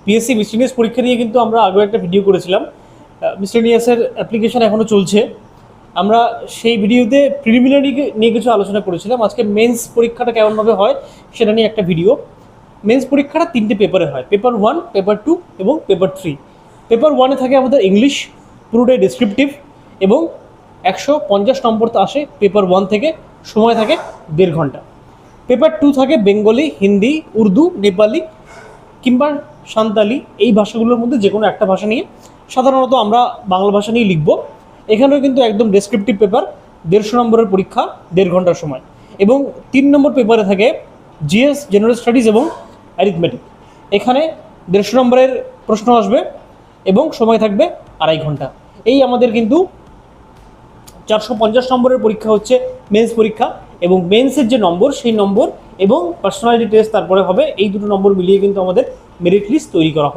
PSC miscellaneous পরীক্ষা নিয়ে কিন্তু আমরা আগে একটা ভিডিও করেছিলাম। মিসলেনিয়াসের অ্যাপ্লিকেশন এখনও চলছে। আমরা সেই ভিডিওতে প্রিলিমিনারি নিয়ে কিছু আলোচনা করেছিলাম। আজকে মেন্স পরীক্ষাটা কেমনভাবে হয় সেটা নিয়ে একটা ভিডিও। মেন্স পরীক্ষাটা 3টে পেপারে হয়, পেপার 1, পেপার 2 এবং পেপার 3। পেপার 1-এ থাকে আমাদের ইংলিশ, পুরোটাই ডেসক্রিপটিভ, এবং 150 নম্বর তো আসে পেপার 1 থেকে, সময় থাকে 1.5 ঘন্টা। পেপার 2 থাকে বেঙ্গলি, হিন্দি, উর্দু, নেপালি কিংবা সাঁওতালি, এই ভাষাগুলোর মধ্যে যে কোনো একটা ভাষা নিয়ে। সাধারণত আমরা বাংলা ভাষা নিয়ে লিখব। এখানেও কিন্তু একদম ডেসক্রিপটিভ পেপার, 150 নম্বরের পরীক্ষা, 1.5 ঘন্টার সময়। এবং 3 নম্বর পেপারে থাকে জিএস, জেনারেল স্টাডিজ এবং অ্যারিথমেটিক। এখানে 150 নম্বরের প্রশ্ন আসবে এবং সময় থাকবে 2.5 ঘন্টা। এই আমাদের কিন্তু 450 নম্বরের পরীক্ষা হচ্ছে মেন্স পরীক্ষা, এবং মেন্সের যে নম্বর সেই নম্বর এবং পার্সোনালিটি টেস্ট তারপরে হবে। এই দুটো নম্বর মিলিয়ে কিন্তু আমাদের মেরিট লিস্ট তৈরি করা হবে।